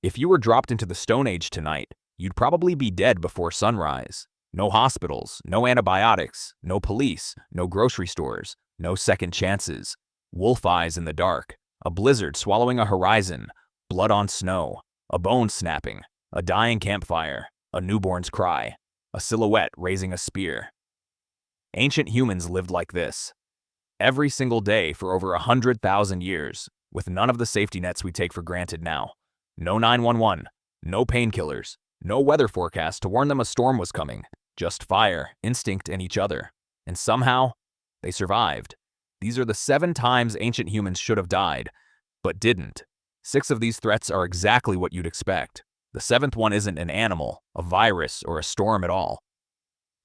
If you were dropped into the Stone Age tonight, you'd probably be dead before sunrise. No hospitals, no antibiotics, no police, no grocery stores, no second chances. Wolf eyes in the dark, a blizzard swallowing a horizon, blood on snow, a bone snapping, a dying campfire, a newborn's cry, a silhouette raising a spear. Ancient humans lived like this, every single day for over 100,000 years, with none of the safety nets we take for granted now. No 911, no painkillers, no weather forecast to warn them a storm was coming, just fire, instinct, and each other. And somehow, they survived. These are the 7 times ancient humans should have died, but didn't. 6 of these threats are exactly what you'd expect. The 7th one isn't an animal, a virus, or a storm at all.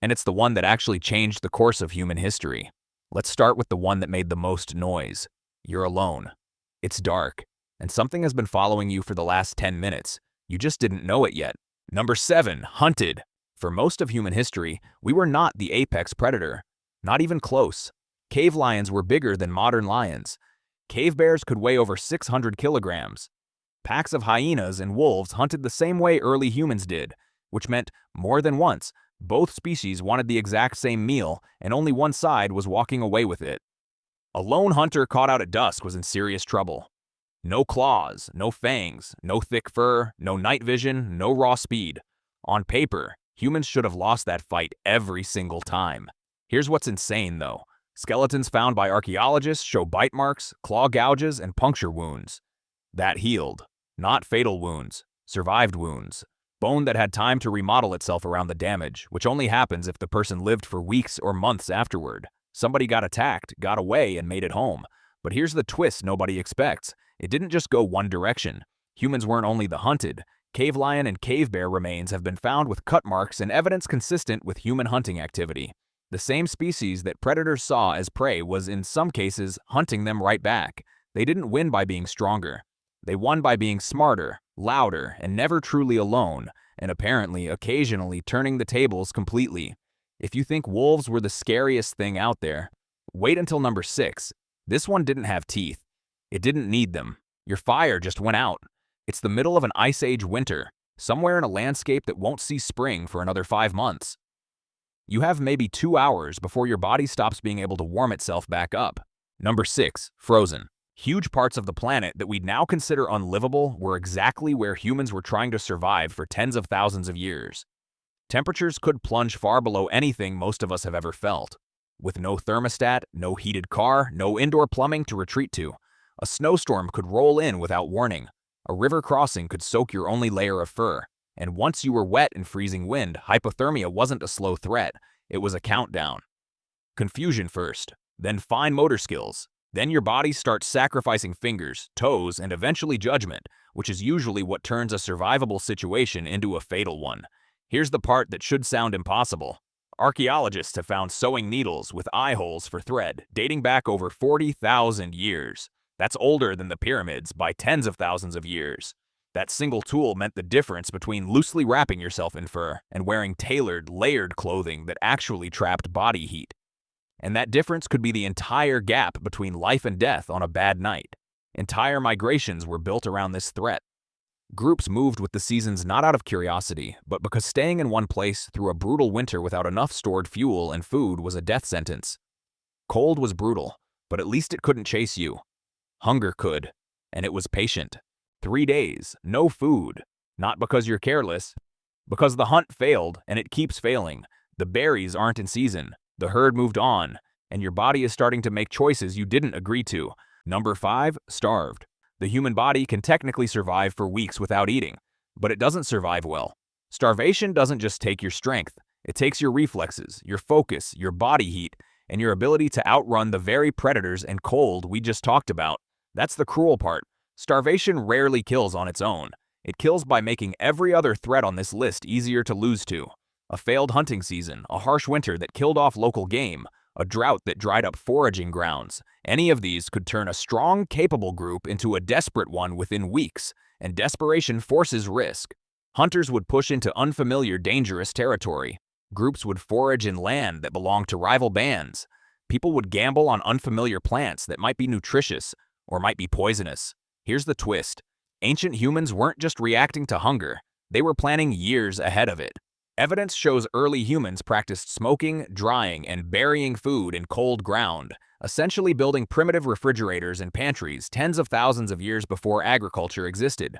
And it's the one that actually changed the course of human history. Let's start with the one that made the most noise. You're alone. It's dark, and something has been following you for the last 10 minutes. You just didn't know it yet. Number 7, hunted. For most of human history, we were not the apex predator. Not even close. Cave lions were bigger than modern lions. Cave bears could weigh over 600 kilograms. Packs of hyenas and wolves hunted the same way early humans did, which meant more than once, both species wanted the exact same meal, and only one side was walking away with it. A lone hunter caught out at dusk was in serious trouble. No claws, no fangs, no thick fur, no night vision, no raw speed. On paper, humans should have lost that fight every single time. Here's what's insane, though. Skeletons found by archaeologists show bite marks, claw gouges, and puncture wounds. That healed. Not fatal wounds. Survived wounds. Bone that had time to remodel itself around the damage, which only happens if the person lived for weeks or months afterward. Somebody got attacked, got away, and made it home. But here's the twist nobody expects. It didn't just go one direction. Humans weren't only the hunted. Cave lion and cave bear remains have been found with cut marks and evidence consistent with human hunting activity. The same species that predators saw as prey was in some cases hunting them right back. They didn't win by being stronger. They won by being smarter, louder, and never truly alone, and apparently occasionally turning the tables completely. If you think wolves were the scariest thing out there, wait until number 6. This one didn't have teeth. It didn't need them. Your fire just went out. It's the middle of an ice age winter, somewhere in a landscape that won't see spring for another 5 months. You have maybe 2 hours before your body stops being able to warm itself back up. Number 6, frozen. Huge parts of the planet that we now consider unlivable were exactly where humans were trying to survive for tens of thousands of years. Temperatures could plunge far below anything most of us have ever felt. With no thermostat, no heated car, no indoor plumbing to retreat to, a snowstorm could roll in without warning. A river crossing could soak your only layer of fur. And once you were wet in freezing wind, hypothermia wasn't a slow threat, it was a countdown. Confusion first, then fine motor skills. Then your body starts sacrificing fingers, toes, and eventually judgment, which is usually what turns a survivable situation into a fatal one. Here's the part that should sound impossible. Archaeologists have found sewing needles with eye holes for thread, dating back over 40,000 years. That's older than the pyramids by tens of thousands of years. That single tool meant the difference between loosely wrapping yourself in fur and wearing tailored, layered clothing that actually trapped body heat. And that difference could be the entire gap between life and death on a bad night. Entire migrations were built around this threat. Groups moved with the seasons not out of curiosity, but because staying in one place through a brutal winter without enough stored fuel and food was a death sentence. Cold was brutal, but at least it couldn't chase you. Hunger could, and it was patient. 3 days, no food. Not because you're careless, because the hunt failed and it keeps failing. The berries aren't in season. The herd moved on, and your body is starting to make choices you didn't agree to. Number 5, starved. The human body can technically survive for weeks without eating, but it doesn't survive well. Starvation doesn't just take your strength. It takes your reflexes, your focus, your body heat, and your ability to outrun the very predators and cold we just talked about. That's the cruel part. Starvation rarely kills on its own. It kills by making every other threat on this list easier to lose to. A failed hunting season, a harsh winter that killed off local game, a drought that dried up foraging grounds. Any of these could turn a strong, capable group into a desperate one within weeks, and desperation forces risk. Hunters would push into unfamiliar, dangerous territory. Groups would forage in land that belonged to rival bands. People would gamble on unfamiliar plants that might be nutritious or might be poisonous. Here's the twist. Ancient humans weren't just reacting to hunger, they were planning years ahead of it. Evidence shows early humans practiced smoking, drying, and burying food in cold ground, essentially building primitive refrigerators and pantries tens of thousands of years before agriculture existed.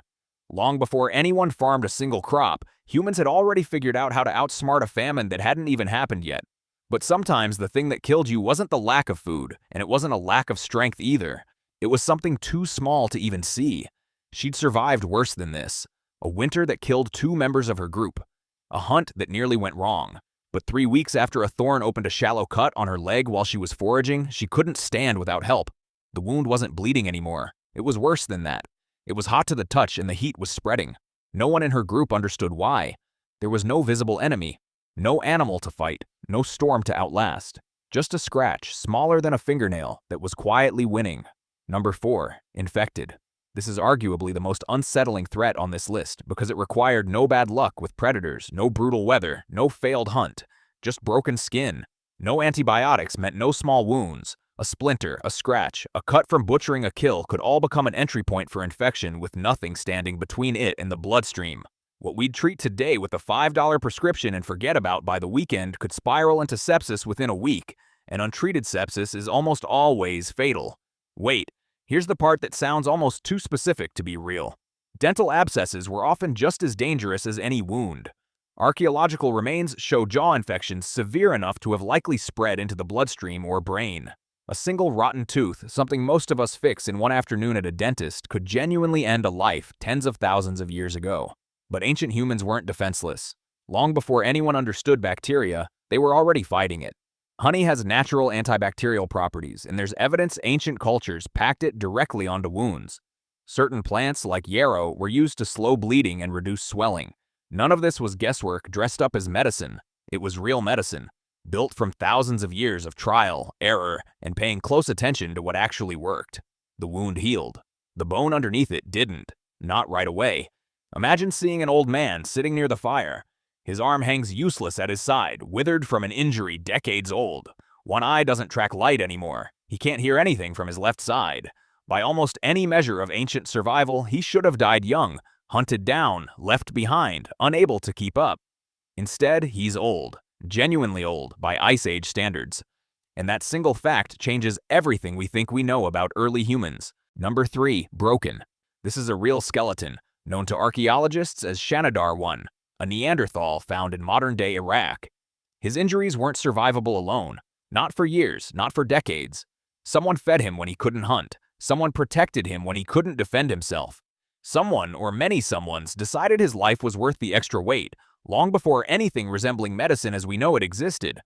Long before anyone farmed a single crop, humans had already figured out how to outsmart a famine that hadn't even happened yet. But sometimes the thing that killed you wasn't the lack of food, and it wasn't a lack of strength either. It was something too small to even see. She'd survived worse than this. A winter that killed 2 members of her group. A hunt that nearly went wrong. But 3 weeks after a thorn opened a shallow cut on her leg while she was foraging, she couldn't stand without help. The wound wasn't bleeding anymore. It was worse than that. It was hot to the touch and the heat was spreading. No one in her group understood why. There was no visible enemy. No animal to fight. No storm to outlast. Just a scratch, smaller than a fingernail, that was quietly winning. Number 4. Infected. This is arguably the most unsettling threat on this list because it required no bad luck with predators, no brutal weather, no failed hunt, just broken skin. No antibiotics meant no small wounds. A splinter, a scratch, a cut from butchering a kill could all become an entry point for infection with nothing standing between it and the bloodstream. What we'd treat today with a $5 prescription and forget about by the weekend could spiral into sepsis within a week, and untreated sepsis is almost always fatal. Wait, here's the part that sounds almost too specific to be real. Dental abscesses were often just as dangerous as any wound. Archaeological remains show jaw infections severe enough to have likely spread into the bloodstream or brain. A single rotten tooth, something most of us fix in one afternoon at a dentist, could genuinely end a life tens of thousands of years ago. But ancient humans weren't defenseless. Long before anyone understood bacteria, they were already fighting it. Honey has natural antibacterial properties, and there's evidence ancient cultures packed it directly onto wounds. Certain plants, like yarrow, were used to slow bleeding and reduce swelling. None of this was guesswork dressed up as medicine. It was real medicine, built from thousands of years of trial, error, and paying close attention to what actually worked. The wound healed. The bone underneath it didn't. Not right away. Imagine seeing an old man sitting near the fire. His arm hangs useless at his side, withered from an injury decades old. One eye doesn't track light anymore. He can't hear anything from his left side. By almost any measure of ancient survival, he should have died young, hunted down, left behind, unable to keep up. Instead, he's old. Genuinely old by Ice Age standards. And that single fact changes everything we think we know about early humans. Number 3. Broken. This is a real skeleton, known to archaeologists as Shanidar 1, a Neanderthal found in modern-day Iraq. His injuries weren't survivable alone. Not for years, not for decades. Someone fed him when he couldn't hunt. Someone protected him when he couldn't defend himself. Someone, or many someones, decided his life was worth the extra weight, long before anything resembling medicine as we know it existed.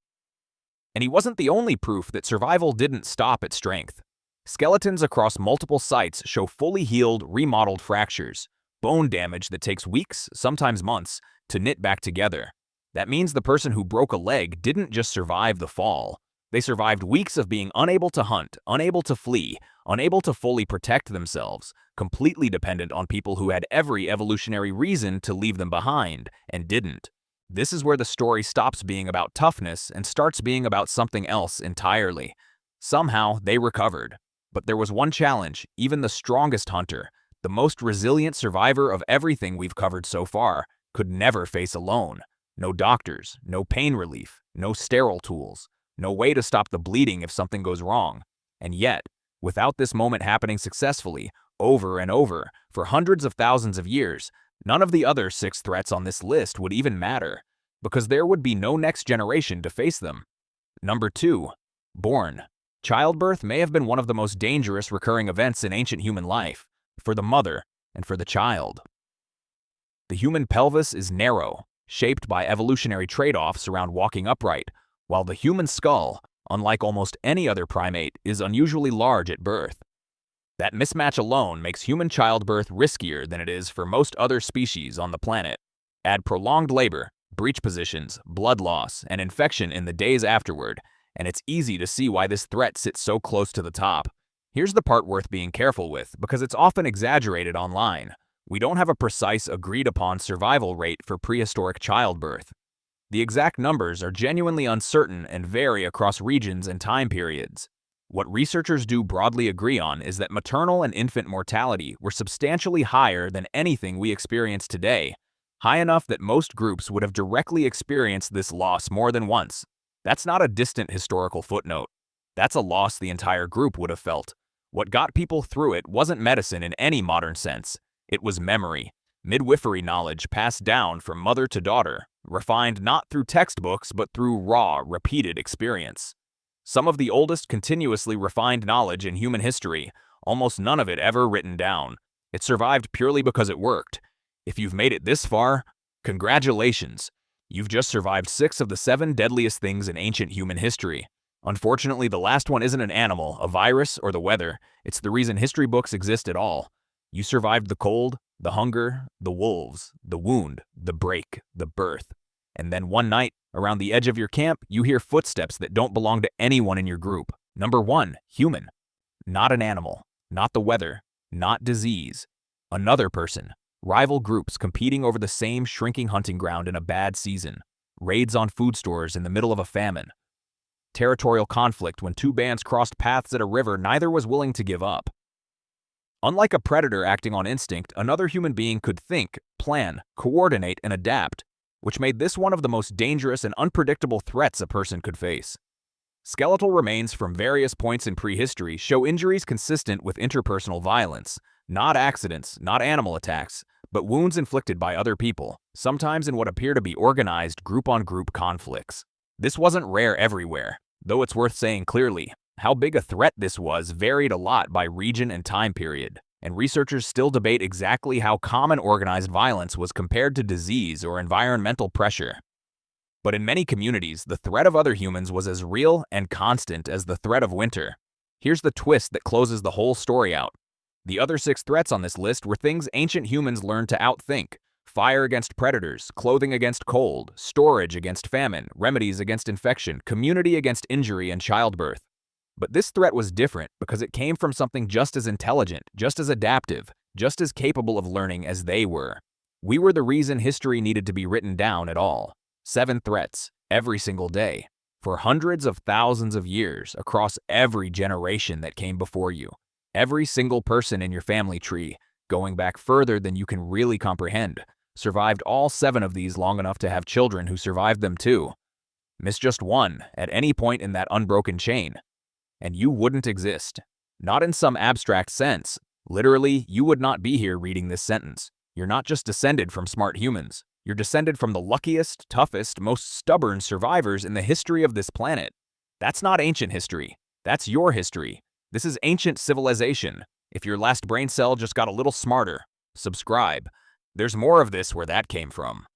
And he wasn't the only proof that survival didn't stop at strength. Skeletons across multiple sites show fully healed, remodeled fractures, bone damage that takes weeks, sometimes months, to knit back together. That means the person who broke a leg didn't just survive the fall. They survived weeks of being unable to hunt, unable to flee, unable to fully protect themselves, completely dependent on people who had every evolutionary reason to leave them behind, and didn't. This is where the story stops being about toughness and starts being about something else entirely. Somehow, they recovered. But there was one challenge: even the strongest hunter, the most resilient survivor of everything we've covered so far, could never face alone. No doctors, no pain relief, no sterile tools, no way to stop the bleeding if something goes wrong. And yet, without this moment happening successfully, over and over, for hundreds of thousands of years, none of the other 6 threats on this list would even matter, because there would be no next generation to face them. Number 2. Born. Childbirth may have been one of the most dangerous recurring events in ancient human life, for the mother and for the child. The human pelvis is narrow, shaped by evolutionary trade-offs around walking upright, while the human skull, unlike almost any other primate, is unusually large at birth. That mismatch alone makes human childbirth riskier than it is for most other species on the planet. Add prolonged labor, breech positions, blood loss, and infection in the days afterward, and it's easy to see why this threat sits so close to the top. Here's the part worth being careful with, because it's often exaggerated online. We don't have a precise, agreed-upon survival rate for prehistoric childbirth. The exact numbers are genuinely uncertain and vary across regions and time periods. What researchers do broadly agree on is that maternal and infant mortality were substantially higher than anything we experience today, high enough that most groups would have directly experienced this loss more than once. That's not a distant historical footnote. That's a loss the entire group would have felt. What got people through it wasn't medicine in any modern sense. It was memory, midwifery knowledge passed down from mother to daughter, refined not through textbooks but through raw, repeated experience. Some of the oldest continuously refined knowledge in human history, almost none of it ever written down. It survived purely because it worked. If you've made it this far, congratulations. You've just survived 6 of the 7 deadliest things in ancient human history. Unfortunately, the last one isn't an animal, a virus, or the weather. It's the reason history books exist at all. You survived the cold, the hunger, the wolves, the wound, the break, the birth. And then one night, around the edge of your camp, you hear footsteps that don't belong to anyone in your group. Number 1, human. Not an animal, not the weather, not disease. Another person. Rival groups competing over the same shrinking hunting ground in a bad season. Raids on food stores in the middle of a famine. Territorial conflict when 2 bands crossed paths at a river neither was willing to give up. Unlike a predator acting on instinct, another human being could think, plan, coordinate, and adapt, which made this one of the most dangerous and unpredictable threats a person could face. Skeletal remains from various points in prehistory show injuries consistent with interpersonal violence, not accidents, not animal attacks, but wounds inflicted by other people, sometimes in what appear to be organized group-on-group conflicts. This wasn't rare everywhere, though it's worth saying clearly, how big a threat this was varied a lot by region and time period, and researchers still debate exactly how common organized violence was compared to disease or environmental pressure. But in many communities, the threat of other humans was as real and constant as the threat of winter. Here's the twist that closes the whole story out. The other 6 threats on this list were things ancient humans learned to outthink: fire against predators, clothing against cold, storage against famine, remedies against infection, community against injury and childbirth. But this threat was different because it came from something just as intelligent, just as adaptive, just as capable of learning as they were. We were the reason history needed to be written down at all. 7 threats, every single day, for hundreds of thousands of years, across every generation that came before you. Every single person in your family tree, going back further than you can really comprehend, survived all 7 of these long enough to have children who survived them too. Miss just one at any point in that unbroken chain, and you wouldn't exist. Not in some abstract sense. Literally, you would not be here reading this sentence. You're not just descended from smart humans. You're descended from the luckiest, toughest, most stubborn survivors in the history of this planet. That's not ancient history. That's your history. This is ancient civilization. If your last brain cell just got a little smarter, subscribe. There's more of this where that came from.